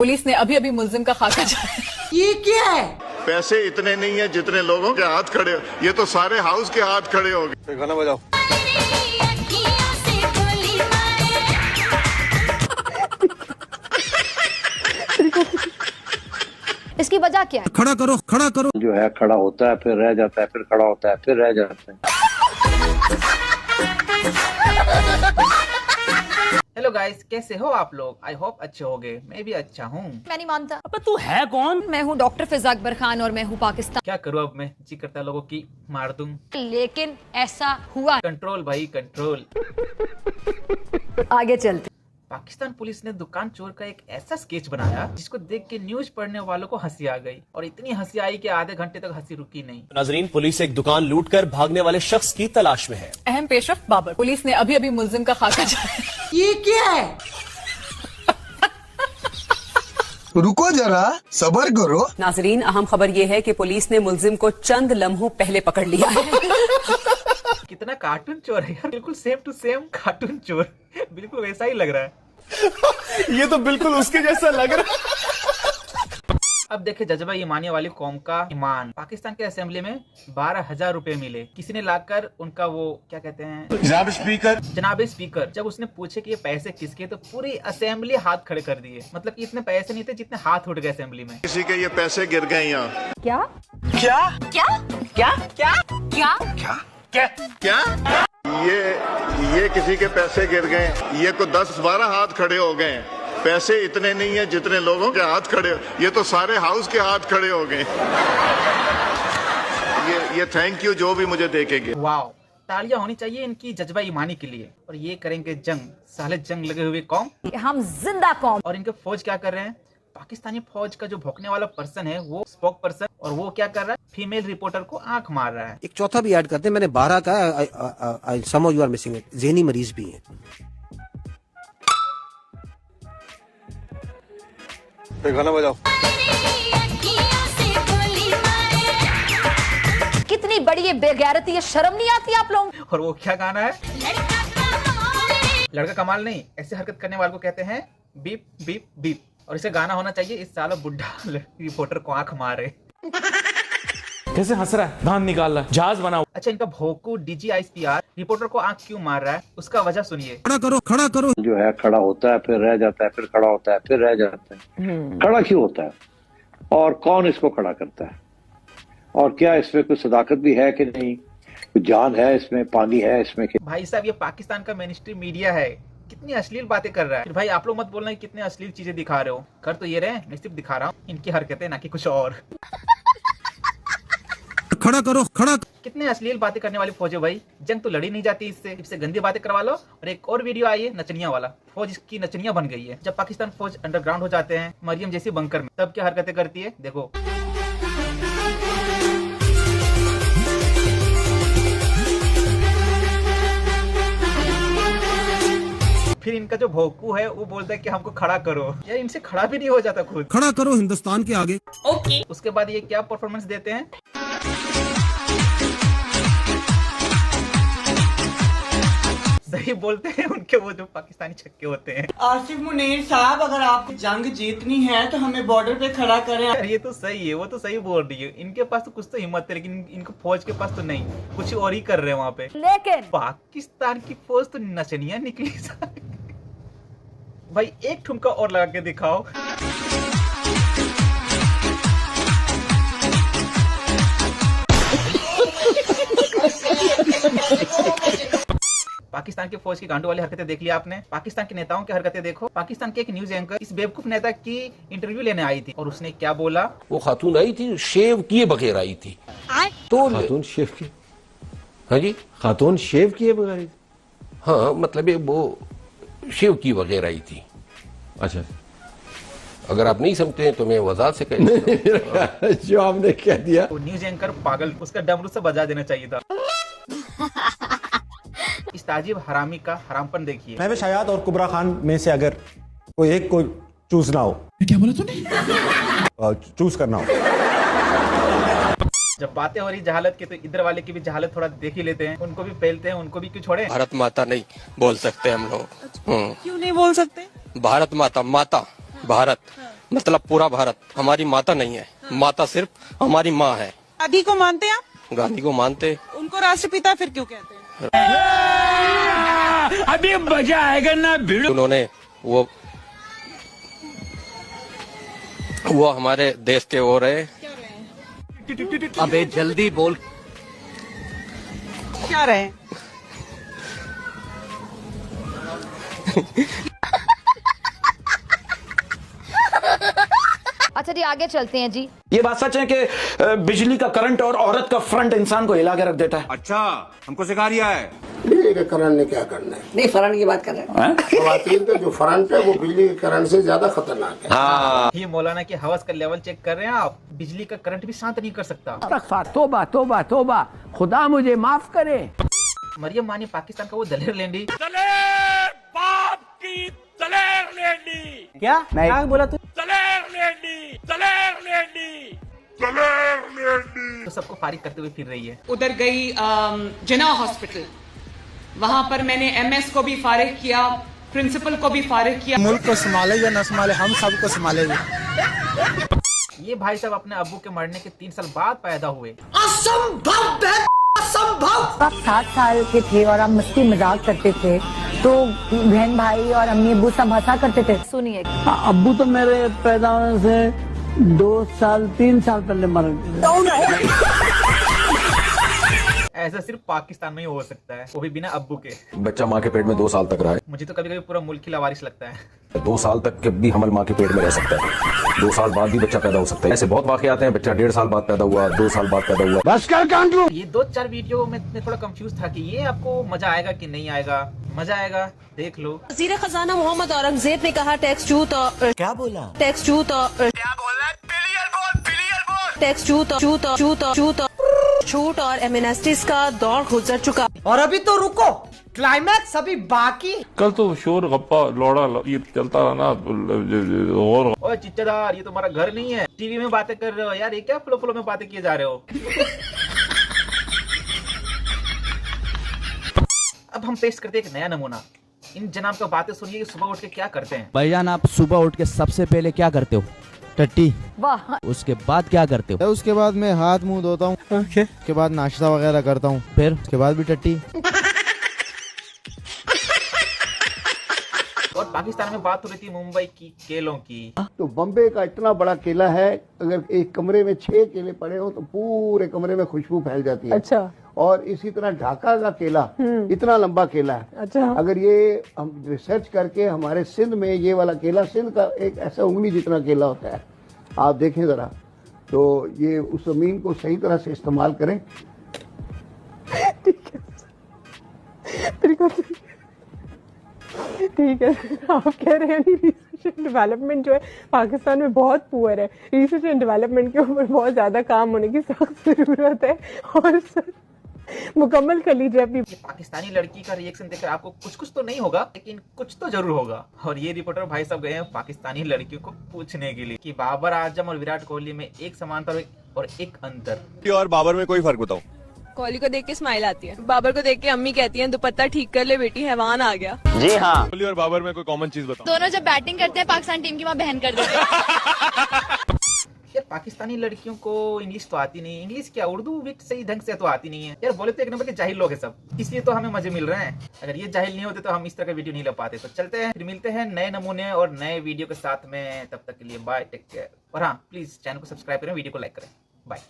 Police ने अभी अभी मुलजिम का खाका जारी। ये क्या है? पैसे इतने नहीं है जितने लोगों के हाथ खड़े हो, ये तो सारे हाउस के हाथ खड़े हो गए। गाना बजाओ। इसकी वजह क्या है? खड़ा करो, खड़ा करो। जो है खड़ा होता है, फिर रह जाता है, फिर खड़ा होता है, फिर रह जाता है। हेलो गाइस, कैसे हो आप लोग? आई होप अच्छे होगे। मैं भी अच्छा हूँ। मैं नहीं मानता। अब तू है कौन? मैं हूँ डॉक्टर फिजा अकबर खान और मैं हूँ पाकिस्तान। क्या करूँ अब मैं? जी करता है लोगों की मार दूं, लेकिन ऐसा हुआ। कंट्रोल भाई कंट्रोल। आगे चलते। पाकिस्तान पुलिस ने दुकान चोर का एक ऐसा स्केच बनाया जिसको देख के न्यूज पढ़ने वालों को हंसी आ गई, और इतनी हंसी आई कि आधे घंटे तक हंसी रुकी नहीं। नाजरीन, पुलिस एक दुकान लूटकर भागने वाले शख्स की तलाश में है। अहम पेशरफ बाबर। पुलिस ने अभी अभी मुलजिम का खाका जारी। ये क्या है? रुको जरा, सबर करो। नाजरीन, अहम खबर ये है कि पुलिस ने मुलजिम को चंद लम्हों पहले पकड़ लिया है। कितना कार्टून चोर है यार, बिल्कुल सेम टू सेम कार्टून चोर, बिल्कुल वैसा ही लग रहा है। ये तो बिल्कुल उसके जैसा लग रहा है। अब देखे जज्बा ईमानिया वाली कौम का ईमान। पाकिस्तान के असेंबली में 12,000 रुपए मिले, किसी ने लाकर उनका वो क्या कहते हैं, जनाब स्पीकर जब उसने पूछे कि ये पैसे किसके, तो पूरी असेंबली हाथ खड़े कर दिए। मतलब कि इतने पैसे नहीं थे जितने हाथ उठ गए असेंबली में। किसी के ये पैसे गिर गए यहाँ। क्या क्या क्या क्या क्या क्या क्या क्या? ये किसी के पैसे गिर गए, ये को 10-12 हाथ खड़े हो गए। पैसे इतने नहीं है जितने लोगों के हाथ खड़े, ये तो सारे हाउस के हाथ खड़े हो गए। ये थैंक यू जो भी मुझे देखेंगे। वाह, तालियां होनी चाहिए इनकी जज्बा ईमानी के लिए। और ये करेंगे जंग, साले जंग लगे हुए कौम। हम जिंदा कौम। और इनके फौज क्या कर रहे हैं? पाकिस्तानी फौज का जो भौंकने वाला पर्सन है वो स्पोक पर्सन, और वो क्या कर रहा है? फीमेल रिपोर्टर को आंख मार रहा है। एक चौथा भी ऐड करते हैं, मैंने 12 का, some of you are missing it, ज़हनी मरीज भी हैं। गाना बजाओ। कितनी बड़ी ये बेगैरती है, शर्म नहीं आती आप लोग? और वो क्या गाना है? लड़का कमाल नहीं, ऐसे हरकत करने वाले को कहते हैं बीप बीप बीप। और इसे गाना होना चाहिए इस साला बुढ़ा रिपोर्टर को आंख मारे। कैसे हंस रहा है, दांत निकाल रहा है, जहाज बनाओ। अच्छा, इनका भोकू DGISPR रिपोर्टर को आंख क्यों मार रहा है, उसका वजह सुनिए। खड़ा करो, खड़ा करो। जो है खड़ा होता है, फिर रह जाता है, फिर खड़ा होता है, फिर रह जाता है। खड़ा क्यों होता है और कौन इसको खड़ा करता है, और क्या इसमें कोई सदाकत भी है कि नहीं, कोई जान है इसमें, पानी है इसमें? भाई साहब, ये पाकिस्तान का मेन स्ट्रीम मीडिया है, कितनी अश्लील बातें कर रहा है। फिर भाई आप लोग मत बोलना कि कितने अश्लील चीजें दिखा रहे हो। कर तो ये रहे, मैं सिर्फ दिखा रहा हूँ इनकी हरकतें, ना कि कुछ और। खड़ा करो, खड़ा। कितने अश्लील बातें करने वाली फौज है भाई, जंग तो लड़ी नहीं जाती इससे गंदी बातें करवा लो। और एक और वीडियो आई है नचनिया वाला, फौज की नचनिया बन गई है। जब पाकिस्तान फौज अंडरग्राउंड हो जाते हैं मरियम जैसी बंकर में, तब क्या हरकतें करती है देखो। फिर इनका जो भोकू है वो बोलता है कि हमको खड़ा करो। यार इनसे खड़ा भी नहीं हो जाता खुद। खड़ा करो हिंदुस्तान के आगे। ओके। उसके बाद ये क्या परफॉर्मेंस देते हैं? सही बोलते हैं उनके वो जो पाकिस्तानी छक्के होते हैं। आसिफ मुनीर साहब, अगर आपको जंग जीतनी है तो हमें बॉर्डर पे खड़ा करें। यार ये तो सही है, वो तो सही बोल रही है। इनके पास तो कुछ तो हिम्मत है, लेकिन इनको फौज के पास तो नहीं, कुछ और ही कर रहे हैं वहाँ पे। लेकिन पाकिस्तान की फौज तो नचनिया निकली। भाई एक ठुमका और लगा के दिखाओ। पाकिस्तान की फौज की गांडू वाली हरकतें देख लिया आपने, पाकिस्तान के नेताओं की हरकतें देखो। पाकिस्तान के एक न्यूज एंकर इस बेवकूफ नेता की इंटरव्यू लेने आई थी, और उसने क्या बोला? वो खातून आई थी, शेव किए बगैर आई थी। तो खातून शेव की? हाँ जी, खातून शेव किए बगैर आई थी? हाँ, मतलब वो शेव की बगैर आई थी। अच्छा, अगर आप नहीं समझते हैं तो मैं वजाहत से कह जो आपने कह दिया। वो न्यूज एंकर पागल, उसका डमरू से बजा देना चाहिए था। इस ताजिब हरामी का हरामपन देखिए। महवेश हयात और कुबरा खान में से अगर कोई एक को चूज ना हो। क्या बोला तूने? चूज करना हो। जब बातें हो रही जहालत की, तो इधर वाले की भी जहालत थोड़ा देख ही लेते हैं। उनको भी पहलते हैं, उनको भी क्यों छोड़े? भारत माता नहीं बोल सकते हम लोग। क्यों नहीं बोल सकते? भारत माता, माता भारत मतलब पूरा भारत हमारी माता नहीं है, माता सिर्फ हमारी माँ है। गांधी को मानते हैं आप? गांधी को मानते। उनको राष्ट्रपिता फिर क्यों कहते हैं? अभी मजा आएगा ना भिड़ो। उन्होंने वो हमारे देश के वो रहे। अबे जल्दी बोल। क्या रहे? अच्छा जी आगे चलते हैं जी। ये बात सच है कि बिजली का करंट और औरत का फ्रंट इंसान को हिला के रख देता है। अच्छा, हमको सिखा रिया है। बिजली के करंट ने क्या करना है? नहीं फरहान की बात कर रहे हैं। खवातीन का जो फरंट है वो बिजली के करंट से ज्यादा खतरनाक है। ये मौलाना की हवस का लेवल चेक कर रहे हैं आप। बिजली का करंट भी शांत नहीं कर सकता। तोबा तोबा तोबा, खुदा मुझे माफ करे। मरियम मानी पाकिस्तान का वो दलेर लेंडी। बाप की दलेर लेंडी। क्या बोला तू? तो सबको फारिग करते हुए फिर रही है। उधर गई जिना हॉस्पिटल, वहां पर मैंने एमएस को भी फारिग किया, प्रिंसिपल को भी फारिग किया। मुल्क को संभाले या न संभाले, हम सबको संभालेंगे। ये भाई साहब अपने अब्बू के मरने के 3 साल बाद पैदा हुए। असंभव है, असंभव। आप 7 साल के थे और आप मस्ती मजाक करते थे तो बहन भाई और अम्मी अब्बू सब हंसा करते थे। सुनिए, अब्बू तो मेरे पैदा होने से 2 साल 3 साल पहले मर गए। ऐसा सिर्फ पाकिस्तान में ही हो सकता है, वो भी बिना अब्बू के। बच्चा माँ के पेट में 2 साल तक रहा है। मुझे तो कभी कभी पूरा मुल्क ही लावारिस लगता है। 2 साल तक के भी हमल माँ के पेट में रह सकता है। 2 साल बाद भी बच्चा पैदा हो सकता है। ऐसे बहुत वाकई आते हैं, बच्चा 1.5 साल बाद पैदा हुआ, 2 साल बाद पैदा हुआ। बस कर कांटू। ये 2-4 वीडियो में थोड़ा कंफ्यूज था कि ये आपको मजा आएगा कि नहीं आएगा। मजा आएगा, देख लो। वजीर खजाना मोहम्मद औरंगजेब ने कहा टैक्स छूट और क्या बोला? टैक्स छूट और क्या बोला? क्लियर बोल, क्लियर बोल। टैक्स छूट और एमनेस्टीज का दौर गुजर चुका। और अभी तो रुको, क्लाइमैक्स अभी बाकी। कल तो शोर गप्पा लौड़ा ये चलता रहा ना। और ओए चिट्टेदार, ये तुम्हारा घर नहीं है, टीवी में बातें कर रहे हो यार। ये क्या फ्लो फ्लो में बातें किए जा रहे हो। अब हम पेश करते हैं एक नया नमूना। इन जनाब का बातें सुनिए कि सुबह उठ के क्या करते हैं। भाईजान आप सुबह उठ के सबसे पहले क्या करते हो? टट्टी। वाह। उसके बाद क्या करते हो? उसके बाद मैं हाथ मुंह धोता हूँ। उसके बाद नाश्ता वगैरह करता हूँ, फिर उसके बाद भी टट्टी। और पाकिस्तान में बात हो रही थी मुंबई की केलों की। तो बम्बे का इतना बड़ा केला है, अगर एक कमरे में 6 केले पड़े हो तो पूरे कमरे में खुशबू फैल जाती है। अच्छा। और इसी तरह ढाका का केला इतना लंबा केला है। अच्छा। अगर ये हम रिसर्च करके हमारे सिंध में ये वाला केला, सिंध का एक ऐसा उंगली जितना केला होता है, आप देखें जरा, तो ये उस जमीन को सही तरह से इस्तेमाल करें। ठीक है, आप कह रहे हैं रिसर्च एंड डेवलपमेंट जो है पाकिस्तान में बहुत पुअर है। रिसर्च एंड डेवलपमेंट के ऊपर बहुत ज्यादा काम होने की सख्त जरूरत है। और सर मुकम्मल कर लीजिए अपनी। पाकिस्तानी लड़की का रिएक्शन देखकर आपको कुछ तो नहीं होगा, लेकिन कुछ तो जरूर होगा। और ये रिपोर्टर भाई साहब गए हैं पाकिस्तानी लड़कियों को पूछने के लिए कि बाबर आजम और विराट कोहली में एक समानता और एक अंतर। और बाबर में कोई फर्क बताओ? कोहली को देख के स्माइल आती है, बाबर को देख के अम्मी कहती हैं दुपट्टा ठीक कर ले बेटी, हैवान आ गया। जी हाँ। कोहली और बाबर में कोई कॉमन चीज बताओ? दोनों जब बैटिंग करते हैं पाकिस्तान टीम की वहाँ बहन कर देते हैं। यार पाकिस्तानी लड़कियों को इंग्लिश तो आती नहीं। इंग्लिश क्या, उर्दू भी सही ढंग से तो आती नहीं है यार। बोले तो एक नंबर के जाहिल लोग हैं सब, इसलिए तो हमें मजे मिल रहे हैं। अगर ये जाहिल नहीं होते तो हम इस तरह का वीडियो नहीं ला पाते। तो चलते हैं, फिर मिलते हैं नए नमूने और नए वीडियो के साथ में। तब तक के लिए बाय, टेक केयर। और हाँ, प्लीज चैनल को सब्सक्राइब करें, वीडियो को लाइक करें। बाय।